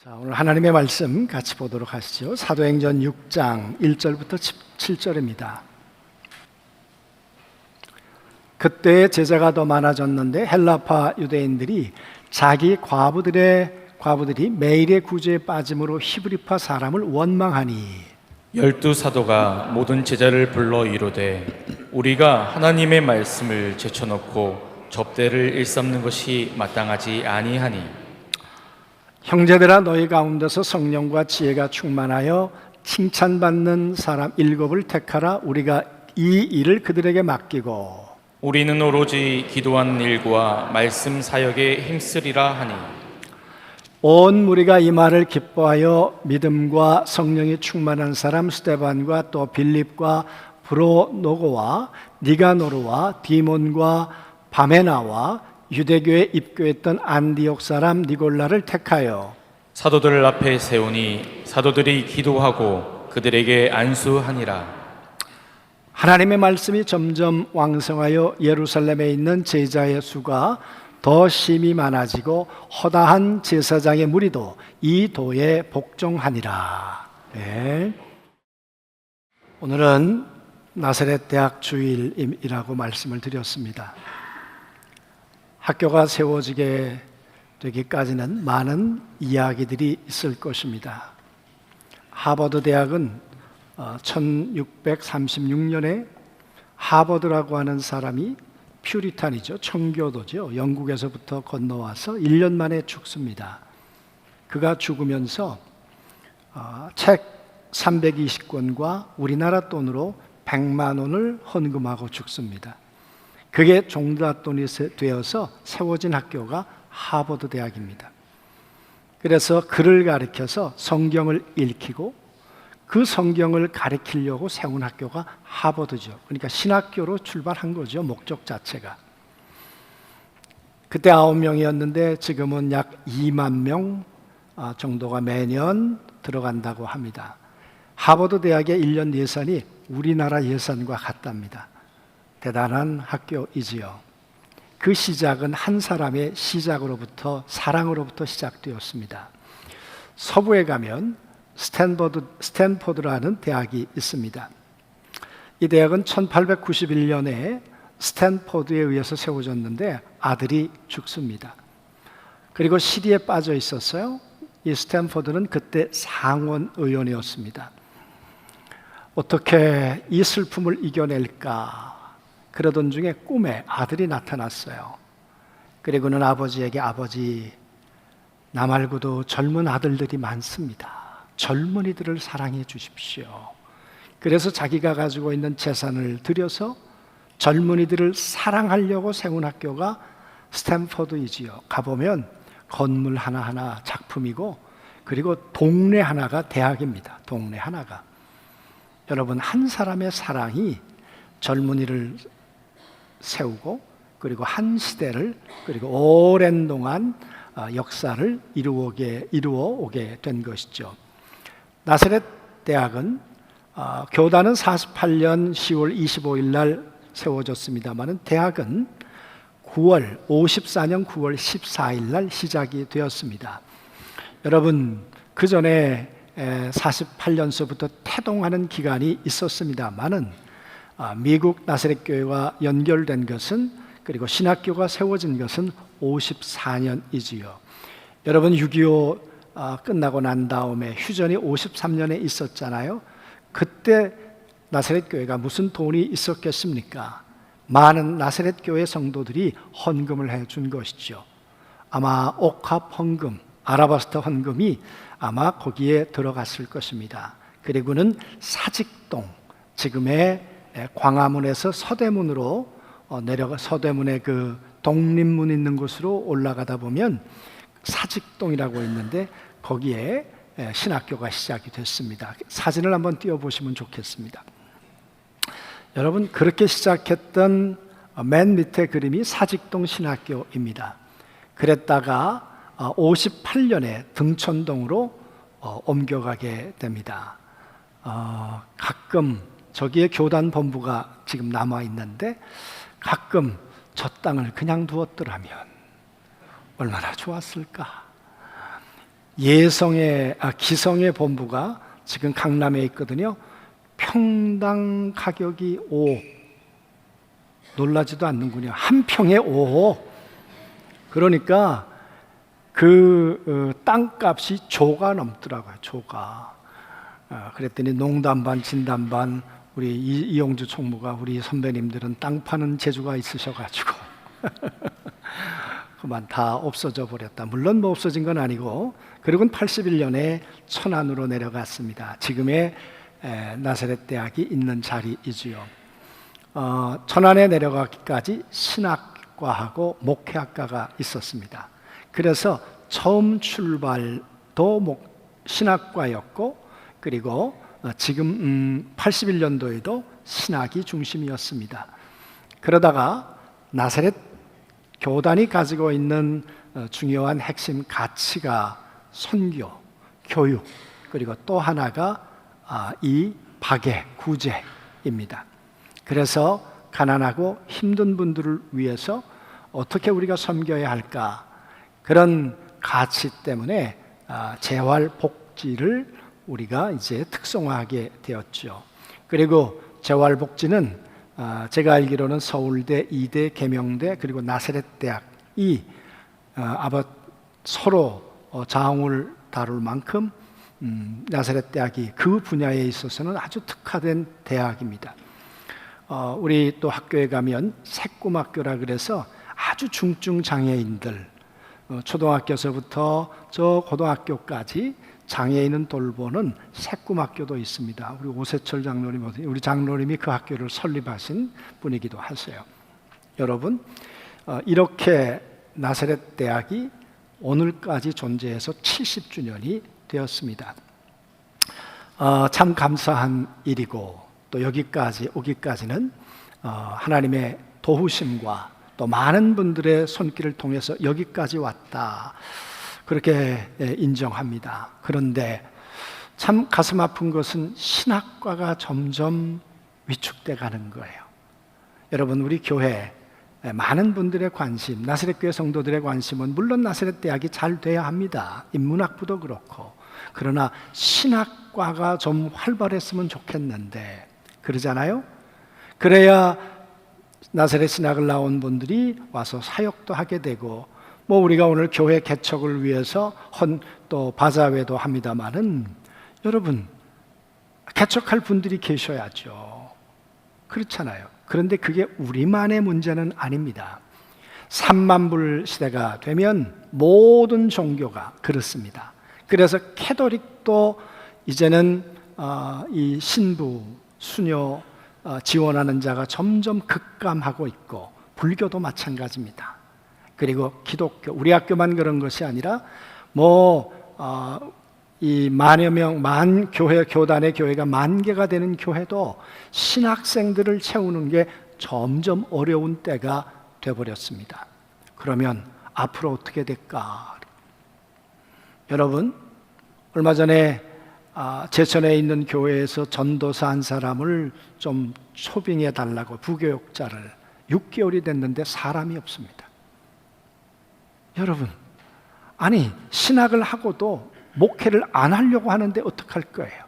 자, 오늘 하나님의 말씀 같이 보도록 하시죠. 사도행전 6장 1절부터 7절입니다. 그때 제자가 더 많아졌는데 헬라파 유대인들이 자기 과부들이 매일의 구제에 빠짐으로 히브리파 사람을 원망하니 12사도가 모든 제자를 불러 이르되 우리가 하나님의 말씀을 제쳐놓고 접대를 일삼는 것이 마땅하지 아니하니 형제들아 너희 가운데서 성령과 지혜가 충만하여 칭찬받는 사람 7을 택하라. 우리가 이 일을 그들에게 맡기고 우리는 오로지 기도하는 일과 말씀 사역에 힘쓰리라 하니 온 무리가 이 말을 기뻐하여 믿음과 성령이 충만한 사람 스데반과 또 빌립과 브로노고와 니가노르와 디몬과 바메나와 유대교에 입교했던 안디옥 사람 니골라를 택하여 사도들 앞에 세우니 사도들이 기도하고 그들에게 안수하니라. 하나님의 말씀이 점점 왕성하여 예루살렘에 있는 제자의 수가 더 심히 많아지고 허다한 제사장의 무리도 이 도에 복종하니라. 네. 오늘은 나사렛 대학 주일이라고 말씀을 드렸습니다. 학교가 세워지게 되기까지는 많은 이야기들이 있을 것입니다. 하버드 대학은 1636년에 하버드라고 하는 사람이 퓨리탄이죠. 청교도죠. 영국에서부터 건너와서 1년 만에 죽습니다. 그가 죽으면서 책 320권과 우리나라 돈으로 100만 원을 헌금하고 죽습니다. 그게 종잣돈이 되어서 세워진 학교가 하버드 대학입니다. 그래서 글을 가르쳐서 성경을 읽히고 그 성경을 가르치려고 세운 학교가 하버드죠. 그러니까 신학교로 출발한 거죠. 목적 자체가. 그때 9명이었는데 지금은 약 2만 명 정도가 매년 들어간다고 합니다. 하버드 대학의 1년 예산이 우리나라 예산과 같답니다. 대단한 학교이지요. 그 시작은 한 사람의 사랑으로부터 시작되었습니다. 서부에 가면 스탠포드라는 대학이 있습니다. 이 대학은 1891년에 스탠포드에 의해서 세워졌는데 아들이 죽습니다. 그리고 시리에 빠져 있었어요. 이 스탠포드는 그때 상원 의원이었습니다. 어떻게 이 슬픔을 이겨낼까? 그러던 중에 꿈에 아들이 나타났어요. 그리고는 아버지에게 아버지, 나 말고도 젊은 아들들이 많습니다. 젊은이들을 사랑해 주십시오. 그래서 자기가 가지고 있는 재산을 들여서 젊은이들을 사랑하려고 세운 학교가 스탠포드이지요. 가보면 건물 하나하나 작품이고 그리고 동네 하나가 대학입니다. 동네 하나가. 여러분, 한 사람의 사랑이 젊은이를 세우고 그리고 한 시대를 그리고 오랜 동안 역사를 이루어 오게 된 것이죠. 나사렛 대학은 교단은 48년 10월 25일 날 세워졌습니다만 대학은 54년 9월 14일 날 시작이 되었습니다. 여러분, 그 전에 48년서부터 태동하는 기간이 있었습니다만은 미국 나사렛 교회와 연결된 것은 그리고 신학교가 세워진 것은 54년이지요. 여러분 6.25 끝나고 난 다음에 휴전이 53년에 있었잖아요. 그때 나사렛 교회가 무슨 돈이 있었겠습니까? 많은 나사렛 교회 성도들이 헌금을 해준 것이죠. 아마 옥합 헌금, 아라바스타 헌금이 아마 거기에 들어갔을 것입니다. 그리고는 사직동, 지금의 광화문에서 서대문으로 내려가 서대문의 그 독립문 있는 곳으로 올라가다 보면 사직동이라고 있는데 거기에 신학교가 시작이 됐습니다. 사진을 한번 띄워보시면 좋겠습니다. 여러분, 그렇게 시작했던 맨 밑에 그림이 사직동 신학교입니다. 그랬다가 58년에 등촌동으로 옮겨가게 됩니다. 가끔 저기에 교단 본부가 지금 남아 있는데 가끔 저 땅을 그냥 두었더라면 얼마나 좋았을까. 기성의 본부가 지금 강남에 있거든요. 평당 가격이 5. 놀라지도 않는군요. 한 평에 5. 그러니까 그 땅값이 조가 넘더라고요. 조가. 그랬더니 농담 반 진담 반 우리 이용주 총무가 우리 선배님들은 땅 파는 재주가 있으셔가지고 그만 다 없어져 버렸다. 물론 뭐 없어진 건 아니고, 그리고는 81년에 천안으로 내려갔습니다. 지금의 나사렛 대학이 있는 자리이지요. 천안에 내려가기까지 신학과하고 목회학과가 있었습니다. 그래서 처음 출발도 신학과였고, 그리고 지금 81년도에도 신학이 중심이었습니다. 그러다가 나사렛 교단이 가지고 있는 중요한 핵심 가치가 선교, 교육, 그리고 또 하나가 이 박애, 구제입니다. 그래서 가난하고 힘든 분들을 위해서 어떻게 우리가 섬겨야 할까, 그런 가치 때문에 재활복지를 우리가 이제 특성화하게 되었죠. 그리고 재활복지는 제가 알기로는 서울대, 이대, 계명대, 그리고 나사렛 대학이 서로 장을 다룰 만큼 나사렛 대학이 그 분야에 있어서는 아주 특화된 대학입니다. 우리 또 학교에 가면 새꿈학교라 그래서 아주 중증 장애인들, 초등학교서부터 저 고등학교까지 장애인은 돌보는 새꿈학교도 있습니다. 우리 오세철 장로님, 우리 장로님이 그 학교를 설립하신 분이기도 하세요. 여러분, 이렇게 나사렛 대학이 오늘까지 존재해서 70주년이 되었습니다. 참 감사한 일이고, 또 여기까지 오기까지는 하나님의 도우심과 또 많은 분들의 손길을 통해서 여기까지 왔다, 그렇게 인정합니다. 그런데 참 가슴 아픈 것은 신학과가 점점 위축돼 가는 거예요. 여러분, 우리 교회 많은 분들의 관심, 나사렛 교회 성도들의 관심은 물론 나사렛 대학이 잘 돼야 합니다. 인문학부도 그렇고. 그러나 신학과가 좀 활발했으면 좋겠는데, 그러잖아요? 그래야 나사렛 신학을 나온 분들이 와서 사역도 하게 되고, 뭐 우리가 오늘 교회 개척을 위해서 또 바자회도 합니다마는, 여러분, 개척할 분들이 계셔야죠. 그렇잖아요. 그런데 그게 우리만의 문제는 아닙니다. 3만불 시대가 되면 모든 종교가 그렇습니다. 그래서 캐톨릭도 이제는 이 신부, 수녀 지원하는 자가 점점 급감하고 있고, 불교도 마찬가지입니다. 그리고 기독교, 우리 학교만 그런 것이 아니라 이 만여 명, 교단의 교회가 10,000개가 되는 교회도 신학생들을 채우는 게 점점 어려운 때가 되어버렸습니다. 그러면 앞으로 어떻게 될까? 여러분, 얼마 전에 제천에 있는 교회에서 전도사 한 사람을 좀 초빙해 달라고, 부교육자를 6개월이 됐는데 사람이 없습니다. 여러분, 아니 신학을 하고도 목회를 안 하려고 하는데 어떡할 거예요?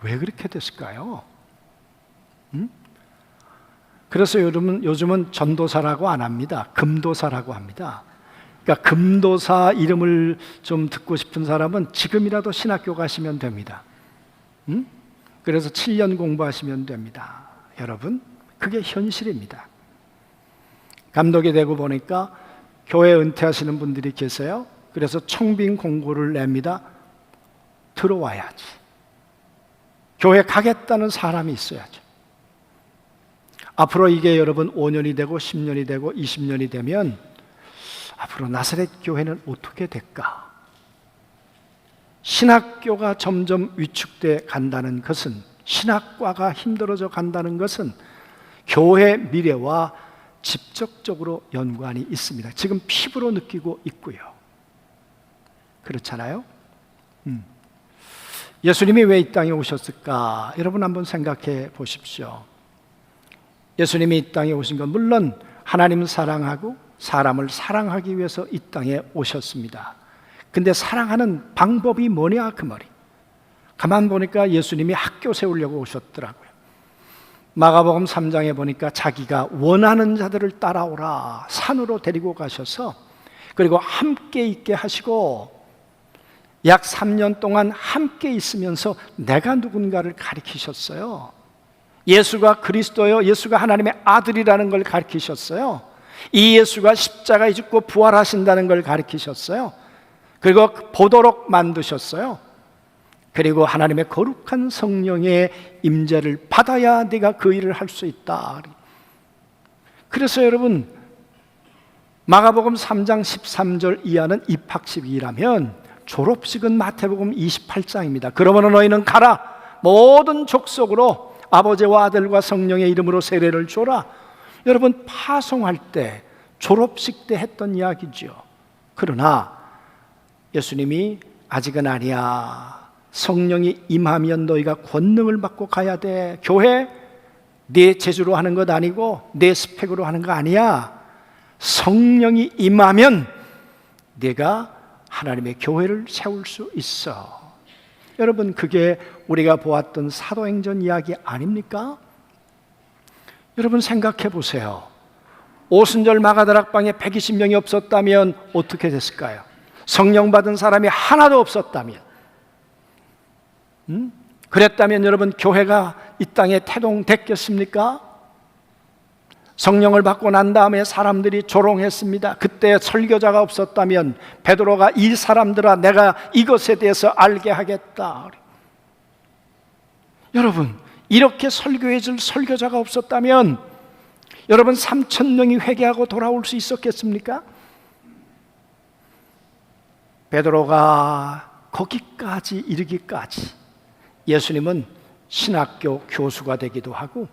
왜 그렇게 됐을까요? 그래서 요즘은 전도사라고 안 합니다. 금도사라고 합니다. 그러니까 금도사 이름을 좀 듣고 싶은 사람은 지금이라도 신학교 가시면 됩니다. 그래서 7년 공부하시면 됩니다. 여러분, 그게 현실입니다. 감독이 되고 보니까 교회 은퇴하시는 분들이 계세요. 그래서 청빙 공고를 냅니다. 들어와야지. 교회 가겠다는 사람이 있어야죠. 앞으로 이게 여러분 5년이 되고 10년이 되고 20년이 되면 앞으로 나사렛 교회는 어떻게 될까? 신학교가 점점 위축돼 간다는 것은, 신학과가 힘들어져 간다는 것은 교회 미래와 직접적으로 연관이 있습니다. 지금 피부로 느끼고 있고요. 그렇잖아요? 예수님이 왜 이 땅에 오셨을까? 여러분 한번 생각해 보십시오. 예수님이 이 땅에 오신 건 물론 하나님을 사랑하고 사람을 사랑하기 위해서 이 땅에 오셨습니다. 근데 사랑하는 방법이 뭐냐 그 말이. 가만 보니까 예수님이 학교 세우려고 오셨더라고요. 마가복음 3장에 보니까 자기가 원하는 자들을 따라오라 산으로 데리고 가셔서 그리고 함께 있게 하시고 약 3년 동안 함께 있으면서 내가 누군가를 가르치셨어요. 예수가 그리스도요, 예수가 하나님의 아들이라는 걸 가르치셨어요. 이 예수가 십자가에 죽고 부활하신다는 걸 가르치셨어요. 그리고 보도록 만드셨어요. 그리고 하나님의 거룩한 성령의 임재를 받아야 네가 그 일을 할 수 있다. 그래서 여러분, 마가복음 3장 13절 이하는 입학식이라면 졸업식은 마태복음 28장입니다. 그러므로 너희는 가라, 모든 족속으로 아버지와 아들과 성령의 이름으로 세례를 줘라. 여러분, 파송할 때 졸업식 때 했던 이야기죠. 그러나 예수님이 아직은 아니야. 성령이 임하면 너희가 권능을 받고 가야 돼. 교회 네 재주로 하는 것 아니고 내 스펙으로 하는 거 아니야. 성령이 임하면 네가 하나님의 교회를 세울 수 있어. 여러분, 그게 우리가 보았던 사도행전 이야기 아닙니까? 여러분 생각해 보세요. 오순절 마가다락방에 120명이 없었다면 어떻게 됐을까요? 성령 받은 사람이 하나도 없었다면, 그랬다면 여러분 교회가 이 땅에 태동됐겠습니까? 성령을 받고 난 다음에 사람들이 조롱했습니다. 그때 설교자가 없었다면 베드로가 이 사람들아 내가 이것에 대해서 알게 하겠다. 여러분, 이렇게 설교해 줄 설교자가 없었다면 여러분 3,000명이 회개하고 돌아올 수 있었겠습니까? 베드로가 거기까지 이르기까지 예수님은 신학교 교수가 되기도 하고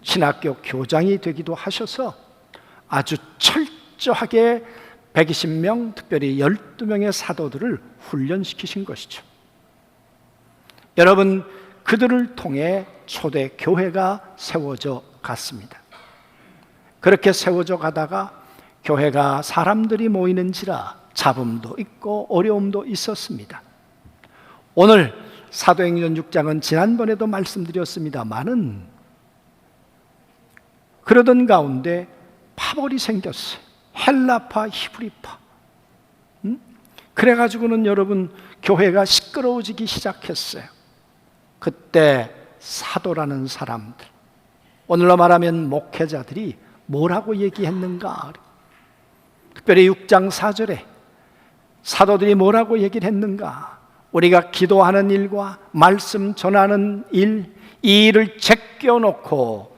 신학교 교장이 되기도 하셔서 아주 철저하게 120명, 특별히 12명의 사도들을 훈련시키신 것이죠. 여러분, 그들을 통해 초대 교회가 세워져 갔습니다. 그렇게 세워져 가다가 교회가 사람들이 모이는지라 잡음도 있고 어려움도 있었습니다. 오늘 사도행전 6장은 지난번에도 말씀드렸습니다마는 그러던 가운데 파벌이 생겼어요. 헬라파, 히브리파. 그래가지고는 여러분 교회가 시끄러워지기 시작했어요. 그때 사도라는 사람들, 오늘로 말하면 목회자들이 뭐라고 얘기했는가? 특별히 6장 4절에 사도들이 뭐라고 얘기를 했는가? 우리가 기도하는 일과 말씀 전하는 일, 이 일을 제껴놓고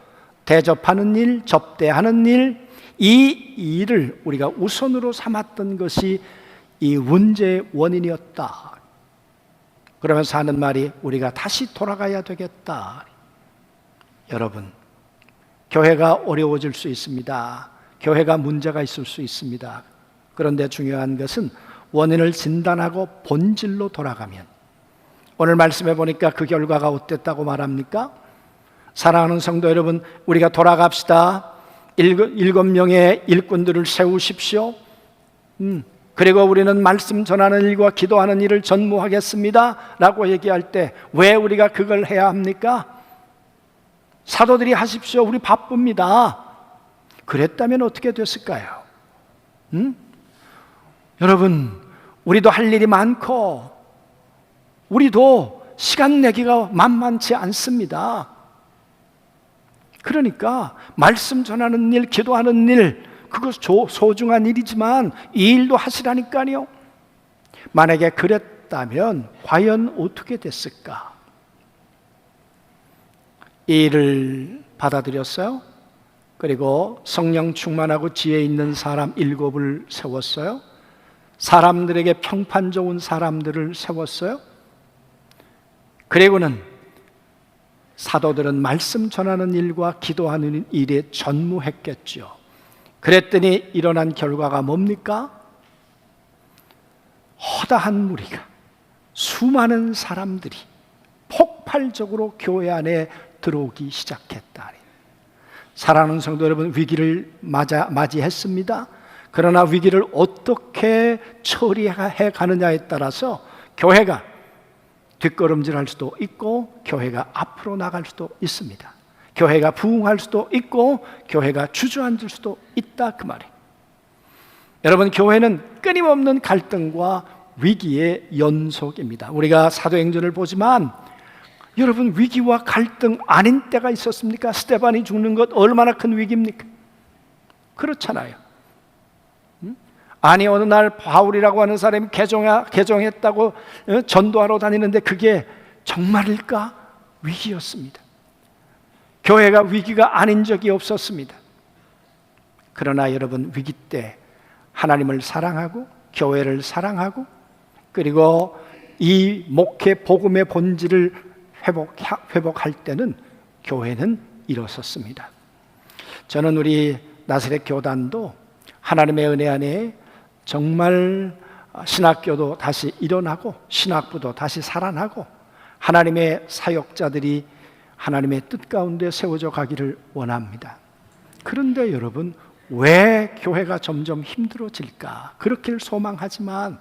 대접하는 일, 접대하는 일, 이 일을 우리가 우선으로 삼았던 것이 이 문제의 원인이었다. 그러면서 하는 말이 우리가 다시 돌아가야 되겠다. 여러분, 교회가 어려워질 수 있습니다. 교회가 문제가 있을 수 있습니다. 그런데 중요한 것은 원인을 진단하고 본질로 돌아가면, 오늘 말씀해 보니까 그 결과가 어땠다고 말합니까? 사랑하는 성도 여러분, 우리가 돌아갑시다. 7명의 일꾼들을 세우십시오. 그리고 우리는 말씀 전하는 일과 기도하는 일을 전무하겠습니다 라고 얘기할 때 왜 우리가 그걸 해야 합니까? 사도들이 하십시오. 우리 바쁩니다. 그랬다면 어떻게 됐을까요? 여러분, 우리도 할 일이 많고 우리도 시간 내기가 만만치 않습니다. 그러니까 말씀 전하는 일, 기도하는 일, 그거 소중한 일이지만 이 일도 하시라니까요. 만약에 그랬다면 과연 어떻게 됐을까? 이 일을 받아들였어요. 그리고 성령 충만하고 지혜 있는 사람 7을 세웠어요. 사람들에게 평판 좋은 사람들을 세웠어요. 그리고는 사도들은 말씀 전하는 일과 기도하는 일에 전무했겠죠. 그랬더니 일어난 결과가 뭡니까? 허다한 무리가, 수많은 사람들이 폭발적으로 교회 안에 들어오기 시작했다. 사랑하는 성도 여러분, 위기를 맞이했습니다. 그러나 위기를 어떻게 처리해 가느냐에 따라서 교회가 뒷걸음질할 수도 있고 교회가 앞으로 나갈 수도 있습니다. 교회가 부흥할 수도 있고 교회가 주저앉을 수도 있다 그 말이에요. 여러분, 교회는 끊임없는 갈등과 위기의 연속입니다. 우리가 사도행전을 보지만 여러분, 위기와 갈등 아닌 때가 있었습니까? 스데반이 죽는 것 얼마나 큰 위기입니까? 그렇잖아요. 아니, 어느 날 바울이라고 하는 사람이 개종했다고 전도하러 다니는데 그게 정말일까? 위기였습니다. 교회가 위기가 아닌 적이 없었습니다. 그러나 여러분, 위기 때 하나님을 사랑하고 교회를 사랑하고 그리고 이 목회 복음의 본질을 회복할 때는 교회는 일어섰습니다. 저는 우리 나사렛 교단도 하나님의 은혜 안에 정말 신학교도 다시 일어나고 신학부도 다시 살아나고 하나님의 사역자들이 하나님의 뜻 가운데 세워져 가기를 원합니다. 그런데 여러분, 왜 교회가 점점 힘들어질까? 그렇길 소망하지만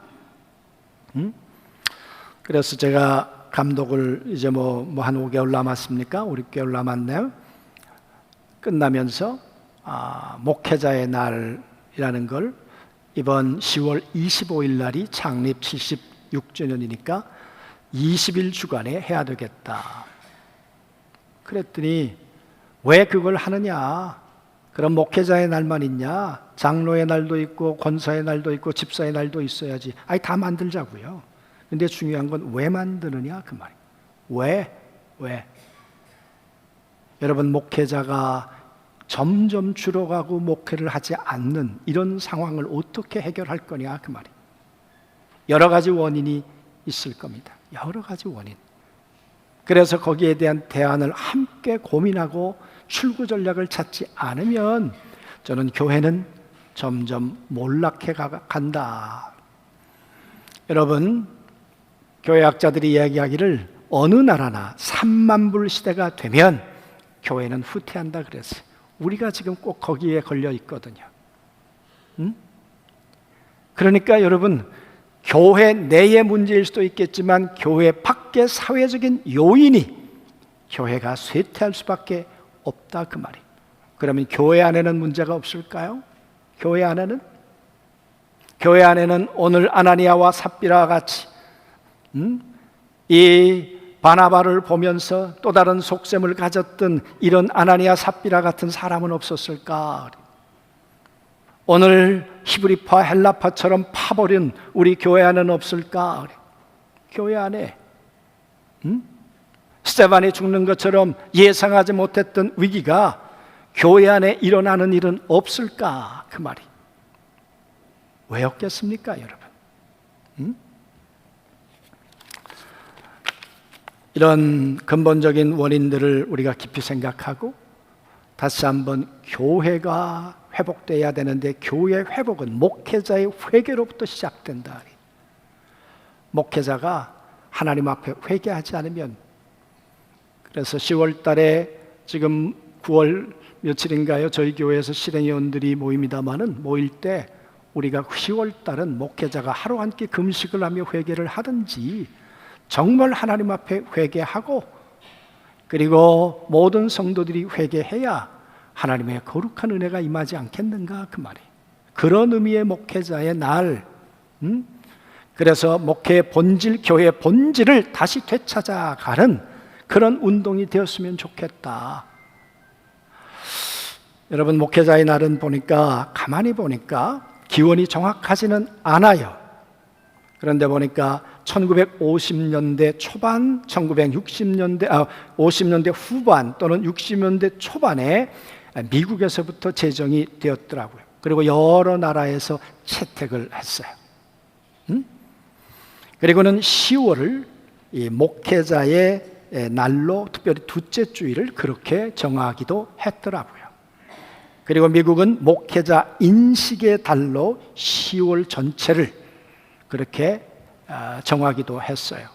그래서 제가 감독을 이제 한 5개월 남았습니까? 5, 6개월 남았네요. 끝나면서 목회자의 날이라는 걸 이번 10월 25일 날이 창립 76주년이니까 20일 주간에 해야 되겠다. 그랬더니 왜 그걸 하느냐? 그럼 목회자의 날만 있냐? 장로의 날도 있고 권사의 날도 있고 집사의 날도 있어야지. 아니, 다 만들자고요. 근데 중요한 건 왜 만드느냐 그 말이에요. 왜? 여러분, 목회자가 점점 줄어가고 목회를 하지 않는 이런 상황을 어떻게 해결할 거냐 그 말이에요. 여러 가지 원인이 있을 겁니다. 여러 가지 원인. 그래서 거기에 대한 대안을 함께 고민하고 출구 전략을 찾지 않으면 저는 교회는 점점 몰락해 간다. 여러분, 교회학자들이 이야기하기를 어느 나라나 3만 불 시대가 되면 교회는 후퇴한다 그랬어요. 우리가 지금 꼭 거기에 걸려 있거든요. 그러니까 여러분, 교회 내의 문제일 수도 있겠지만 교회 밖의 사회적인 요인이 교회가 쇠퇴할 수밖에 없다 그 말이에요. 그러면 교회 안에는 문제가 없을까요? 교회 안에는 오늘 아나니아와 삽비라와 같이 이 바나바를 보면서 또 다른 속셈을 가졌던 이런 아나니아 삽비라 같은 사람은 없었을까? 오늘 히브리파 헬라파처럼 파버린 우리 교회 안에는 없을까? 교회 안에 스데반이 죽는 것처럼 예상하지 못했던 위기가 교회 안에 일어나는 일은 없을까? 그 말이 왜 없겠습니까, 여러분? 이런 근본적인 원인들을 우리가 깊이 생각하고 다시 한번 교회가 회복돼야 되는데 교회 회복은 목회자의 회개로부터 시작된다. 목회자가 하나님 앞에 회개하지 않으면, 그래서 10월 달에 지금 9월 며칠인가요? 저희 교회에서 실행위원들이 모입니다마는 모일 때 우리가 10월 달은 목회자가 하루 한 끼 금식을 하며 회개를 하든지 정말 하나님 앞에 회개하고 그리고 모든 성도들이 회개해야 하나님의 거룩한 은혜가 임하지 않겠는가 그 말이에요. 그런 의미의 목회자의 날. 그래서 목회의 본질, 교회의 본질을 다시 되찾아가는 그런 운동이 되었으면 좋겠다. 여러분, 목회자의 날은 가만히 보니까 기원이 정확하지는 않아요. 그런데 보니까 1950년대 초반, 50년대 후반 또는 60년대 초반에 미국에서부터 제정이 되었더라고요. 그리고 여러 나라에서 채택을 했어요. 그리고는 10월을 이 목회자의 날로 특별히 둘째 주일을 그렇게 정하기도 했더라고요. 그리고 미국은 목회자 인식의 달로 10월 전체를 그렇게 정하기도 했어요.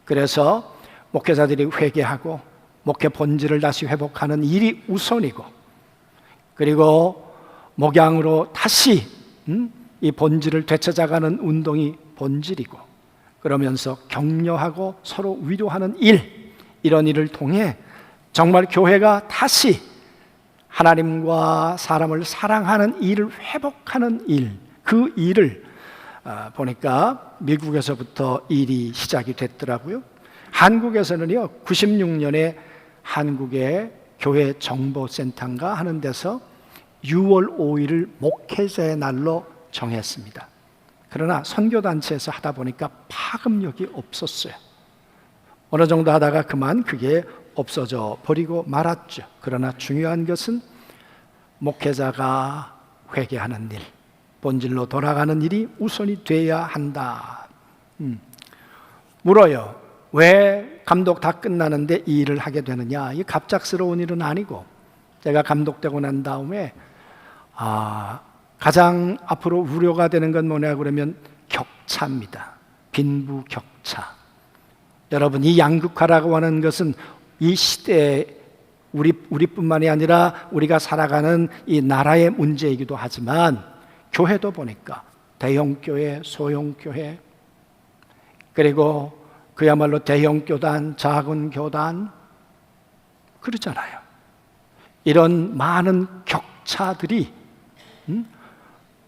그래서 목회자들이 회개하고 목회 본질을 다시 회복하는 일이 우선이고, 그리고 목양으로 다시 이 본질을 되찾아가는 운동이 본질이고, 그러면서 격려하고 서로 위로하는 이런 일을 통해 정말 교회가 다시 하나님과 사람을 사랑하는 일을 회복하는 그 일을 보니까 미국에서부터 일이 시작이 됐더라고요. 한국에서는요, 96년에 한국의 교회 정보센터인가 하는 데서 6월 5일을 목회자의 날로 정했습니다. 그러나 선교단체에서 하다 보니까 파급력이 없었어요. 어느 정도 하다가 그만 그게 없어져 버리고 말았죠. 그러나 중요한 것은 목회자가 회개하는 일, 본질로 돌아가는 일이 우선이 돼야 한다. 물어요. 왜 감독 다 끝나는데 이 일을 하게 되느냐? 이 갑작스러운 일은 아니고, 제가 감독되고 난 다음에 가장 앞으로 우려가 되는 건 뭐냐 그러면 격차입니다. 빈부격차. 여러분, 이 양극화라고 하는 것은 이 시대에 우리뿐만이 아니라 우리가 살아가는 이 나라의 문제이기도 하지만, 교회도 보니까 대형교회, 소형교회, 그리고 그야말로 대형교단, 작은 교단, 그러잖아요. 이런 많은 격차들이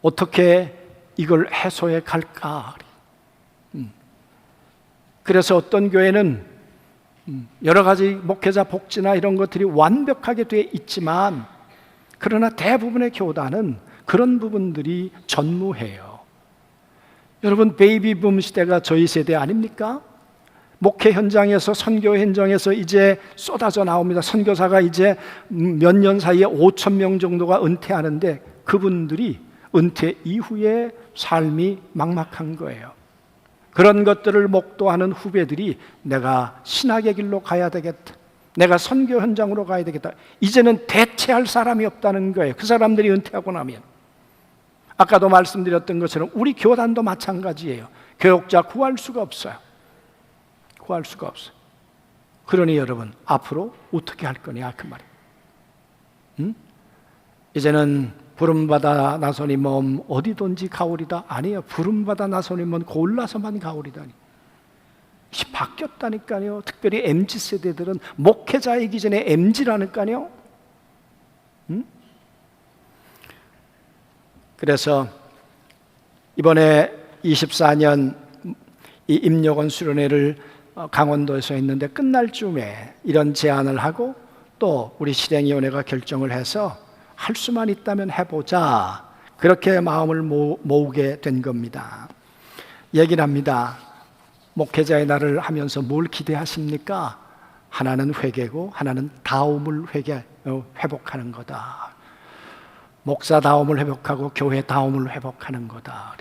어떻게 이걸 해소해 갈까? 그래서 어떤 교회는 여러 가지 목회자 복지나 이런 것들이 완벽하게 돼 있지만, 그러나 대부분의 교단은 그런 부분들이 전무해요. 여러분, 베이비붐 시대가 저희 세대 아닙니까? 목회 현장에서, 선교 현장에서 이제 쏟아져 나옵니다. 선교사가 이제 몇 년 사이에 5,000명 정도가 은퇴하는데, 그분들이 은퇴 이후에 삶이 막막한 거예요. 그런 것들을 목도하는 후배들이 내가 신학의 길로 가야 되겠다, 내가 선교 현장으로 가야 되겠다, 이제는 대체할 사람이 없다는 거예요. 그 사람들이 은퇴하고 나면. 아까도 말씀드렸던 것처럼 우리 교단도 마찬가지예요. 교역자 구할 수가 없어요. 구할 수가 없어요. 그러니 여러분, 앞으로 어떻게 할 거냐 그 말이에요. 이제는 부름받아 나서니 몸 어디든지 가오리다. 아니에요. 부름받아 나서니 몸 골라서만 가오리다니. 바뀌었다니까요. 특별히 MZ세대들은 목회자이기 전에 MZ라니까요. 그래서 이번에 24년 이 임요건 수련회를 강원도에서 했는데, 끝날 쯤에 이런 제안을 하고 또 우리 실행위원회가 결정을 해서 할 수만 있다면 해보자, 그렇게 마음을 모으게 된 겁니다. 얘기를 합니다. 목회자의 날을 하면서 뭘 기대하십니까? 하나는 회개고 하나는 다움을 회복하는 거다. 목사다움을 회복하고 교회다움을 회복하는 거다.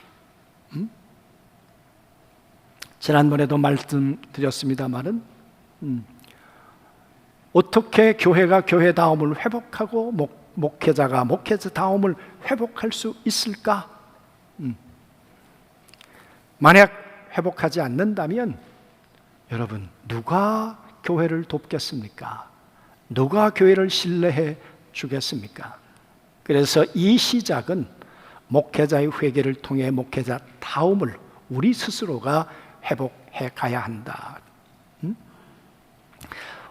지난번에도 말씀드렸습니다마는 어떻게 교회가 교회다움을 회복하고 목회자가 목회자다움을 회복할 수 있을까? 만약 회복하지 않는다면 여러분, 누가 교회를 돕겠습니까? 누가 교회를 신뢰해 주겠습니까? 그래서 이 시작은 목회자의 회개를 통해 목회자다움을 우리 스스로가 회복해 가야 한다.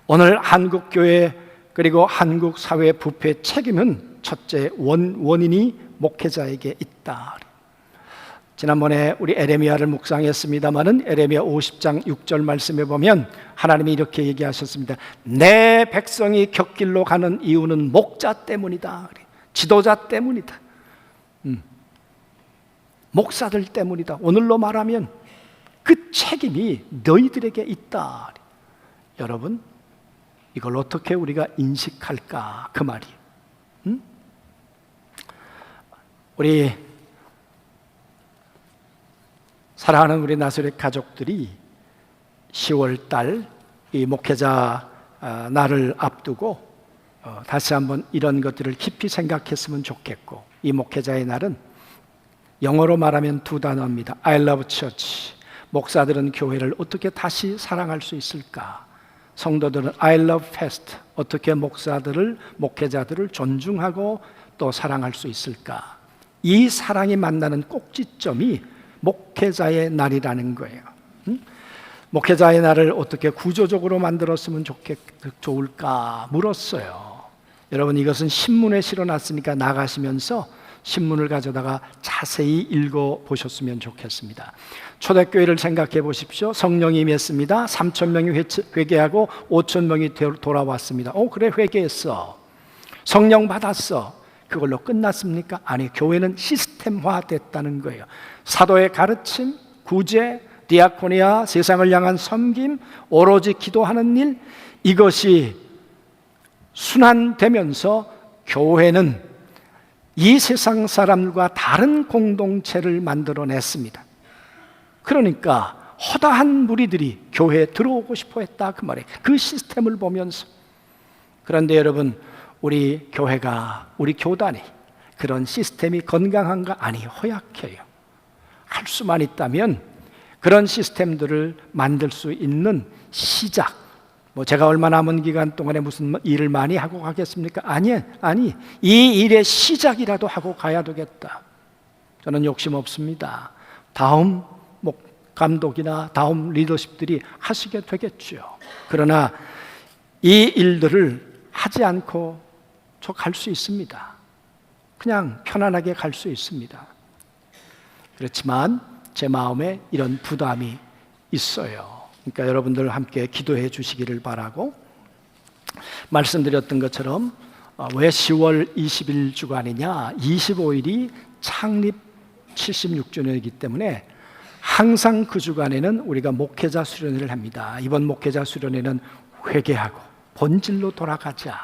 오늘 한국교회 그리고 한국 사회 부패의 책임은 첫째 원인이 목회자에게 있다. 지난번에 우리 에레미야를 묵상했습니다마는 에레미야 50장 6절 말씀에 보면 하나님이 이렇게 얘기하셨습니다. 내 백성이 곁길로 가는 이유는 목자 때문이다. 지도자 때문이다. 목사들 때문이다. 오늘로 말하면 그 책임이 너희들에게 있다. 여러분, 이걸 어떻게 우리가 인식할까? 그 말이. 우리 사랑하는 우리 나사렛 가족들이 10월 달 이 목회자 날을 앞두고 다시 한번 이런 것들을 깊이 생각했으면 좋겠고, 이 목회자의 날은 영어로 말하면 두 단어입니다. I love church. 목사들은 교회를 어떻게 다시 사랑할 수 있을까? 성도들은 I love fast. 어떻게 목사들을, 목회자들을 존중하고 또 사랑할 수 있을까? 이 사랑이 만나는 꼭지점이 목회자의 날이라는 거예요. 목회자의 날을 어떻게 구조적으로 만들었으면 좋을까 물었어요. 여러분, 이것은 신문에 실어놨으니까 나가시면서 신문을 가져다가 자세히 읽어보셨으면 좋겠습니다. 초대교회를 생각해 보십시오. 성령이 임했습니다. 3,000명이 회개하고 5,000명이 돌아왔습니다. 그래, 회개했어. 성령 받았어. 그걸로 끝났습니까? 아니, 교회는 시스템화됐다는 거예요. 사도의 가르침, 구제, 디아코니아, 세상을 향한 섬김, 오로지 기도하는 일, 이것이 순환되면서 교회는 이 세상 사람과 다른 공동체를 만들어냈습니다. 그러니까 허다한 무리들이 교회에 들어오고 싶어 했다, 그 말이에요. 그 시스템을 보면서. 그런데 여러분, 우리 교회가, 우리 교단이 그런 시스템이 건강한가? 아니, 허약해요. 할 수만 있다면 그런 시스템들을 만들 수 있는 시작, 제가 얼마 남은 기간 동안에 무슨 일을 많이 하고 가겠습니까? 아니, 이 일의 시작이라도 하고 가야 되겠다. 저는 욕심 없습니다. 다음 감독이나 다음 리더십들이 하시게 되겠죠. 그러나 이 일들을 하지 않고 저 갈 수 있습니다. 그냥 편안하게 갈 수 있습니다. 그렇지만 제 마음에 이런 부담이 있어요. 그러니까 여러분들 함께 기도해 주시기를 바라고, 말씀드렸던 것처럼 왜 10월 20일 주간이냐, 25일이 창립 76주년이기 때문에 항상 그 주간에는 우리가 목회자 수련회를 합니다. 이번 목회자 수련회는 회개하고 본질로 돌아가자,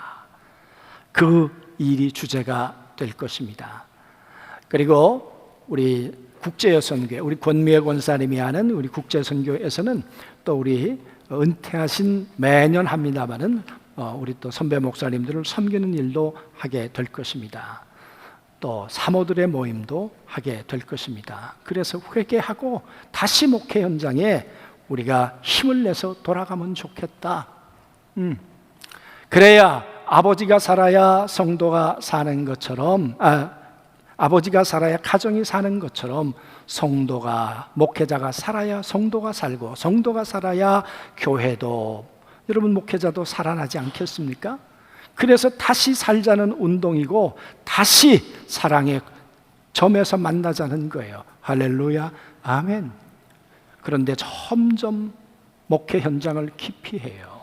그 일이 주제가 될 것입니다. 그리고 우리 국제여선교회, 우리 권미애 권사님이 하는 우리 국제선교에서는 또 우리 은퇴하신, 매년 합니다마는 우리 또 선배 목사님들을 섬기는 일도 하게 될 것입니다. 또 사모들의 모임도 하게 될 것입니다. 그래서 회개하고 다시 목회 현장에 우리가 힘을 내서 돌아가면 좋겠다. 그래야 아버지가 살아야 성도가 사는 것처럼, 아버지가 살아야 가정이 사는 것처럼 성도가, 목회자가 살아야 성도가 살고, 성도가 살아야 교회도, 여러분 목회자도 살아나지 않겠습니까? 그래서 다시 살자는 운동이고 다시 사랑의 점에서 만나자는 거예요. 할렐루야, 아멘. 그런데 점점 목회 현장을 기피해요.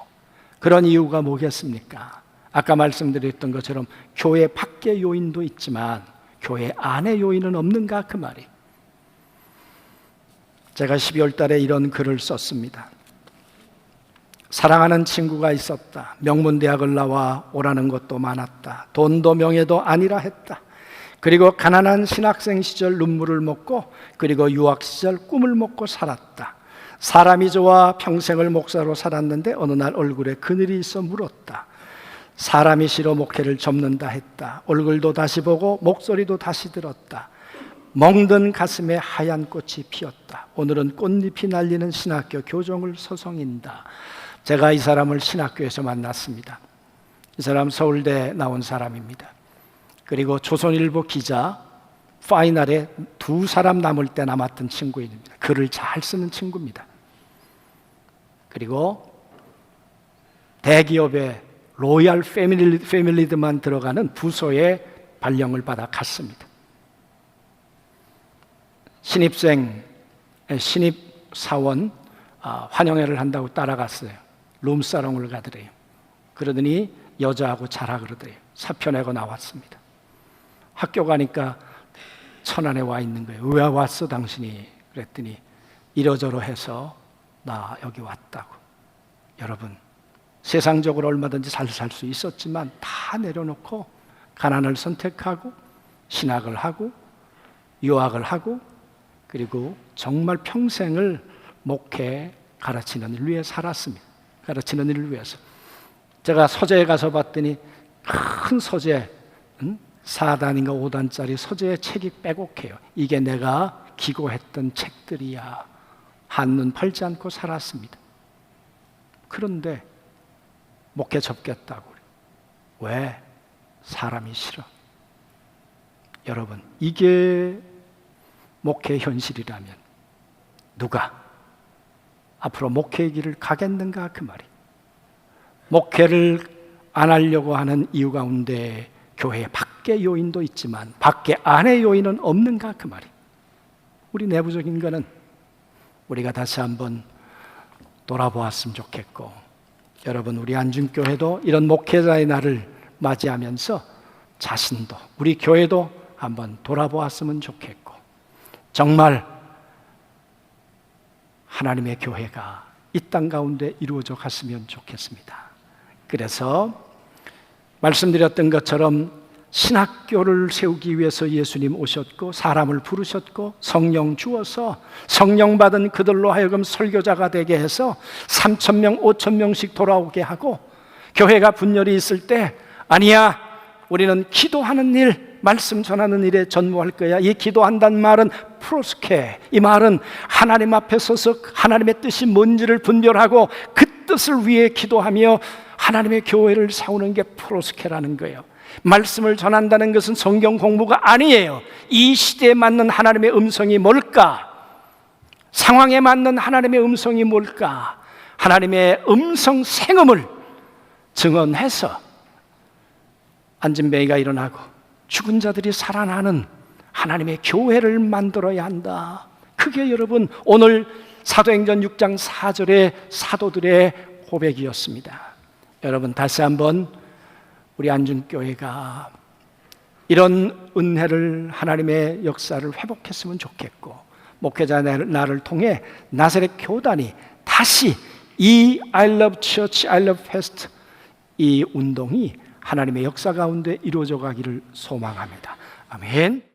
그런 이유가 뭐겠습니까? 아까 말씀드렸던 것처럼 교회 밖의 요인도 있지만 교회 안의 요인은 없는가, 그 말이. 제가 12월 달에 이런 글을 썼습니다. 사랑하는 친구가 있었다. 명문대학을 나와 오라는 것도 많았다. 돈도 명예도 아니라 했다. 그리고 가난한 신학생 시절 눈물을 먹고, 그리고 유학 시절 꿈을 먹고 살았다. 사람이 좋아 평생을 목사로 살았는데 어느 날 얼굴에 그늘이 있어 물었다. 사람이 싫어 목회를 접는다 했다. 얼굴도 다시 보고 목소리도 다시 들었다. 멍든 가슴에 하얀 꽃이 피었다. 오늘은 꽃잎이 날리는 신학교 교종을 서성인다. 제가 이 사람을 신학교에서 만났습니다. 이 사람 서울대 나온 사람입니다. 그리고 조선일보 기자, 파이널에 2사람 남을 때 남았던 친구입니다. 글을 잘 쓰는 친구입니다. 그리고 대기업의 로얄 패밀리들만 들어가는 부서에 발령을 받아 갔습니다. 신입사원 환영회를 한다고 따라갔어요. 룸사롱을 가더래요. 그러더니 여자하고 자라 그러더래요. 사표 내고 나왔습니다. 학교 가니까 천안에 와 있는 거예요. 왜 왔어 당신이? 그랬더니 이러저러 해서 나 여기 왔다고. 여러분, 세상적으로 얼마든지 잘 살 수 있었지만 다 내려놓고 가난을 선택하고 신학을 하고 유학을 하고, 그리고 정말 평생을 목회 가르치는 일 위해 살았습니다. 가르치는 일을 위해서. 제가 서재에 가서 봤더니 큰 서재, 4단인가 5단짜리 서재에 책이 빼곡해요. 이게 내가 기고했던 책들이야. 한눈 팔지 않고 살았습니다. 그런데 목회 접겠다고. 왜? 사람이 싫어. 여러분, 이게 목회 현실이라면 누가 앞으로 목회의 길을 가겠는가 그 말이. 목회를 안 하려고 하는 이유 가운데 교회 밖의 요인도 있지만 밖에 안의 요인은 없는가 그 말이. 우리 내부적인 거는 우리가 다시 한번 돌아보았으면 좋겠고, 여러분, 우리 안중교회도 이런 목회자의 날을 맞이하면서 자신도 우리 교회도 한번 돌아보았으면 좋겠고, 정말 하나님의 교회가 이 땅 가운데 이루어져 갔으면 좋겠습니다. 그래서 말씀드렸던 것처럼 신학교를 세우기 위해서 예수님 오셨고 사람을 부르셨고 성령 주어서 성령 받은 그들로 하여금 설교자가 되게 해서 3,000명, 5,000명씩 돌아오게 하고, 교회가 분열이 있을 때 아니야, 우리는 기도하는 일, 말씀 전하는 일에 전무할 거야. 이 기도한다는 말은 프로스케, 이 말은 하나님 앞에 서서 하나님의 뜻이 뭔지를 분별하고 그 뜻을 위해 기도하며 하나님의 교회를 세우는 게 프로스케라는 거예요. 말씀을 전한다는 것은 성경 공부가 아니에요. 이 시대에 맞는 하나님의 음성이 뭘까? 상황에 맞는 하나님의 음성이 뭘까? 하나님의 음성 생음을 증언해서 안진뱅이가 일어나고 죽은 자들이 살아나는 하나님의 교회를 만들어야 한다. 그게 여러분 오늘 사도행전 6장 4절의 사도들의 고백이었습니다. 여러분, 다시 한번 우리 안중교회가 이런 은혜를, 하나님의 역사를 회복했으면 좋겠고, 목회자 날을 통해 나사렛 교단이 다시 이 I love church, I love fest 이 운동이 하나님의 역사 가운데 이루어져 가기를 소망합니다. 아멘.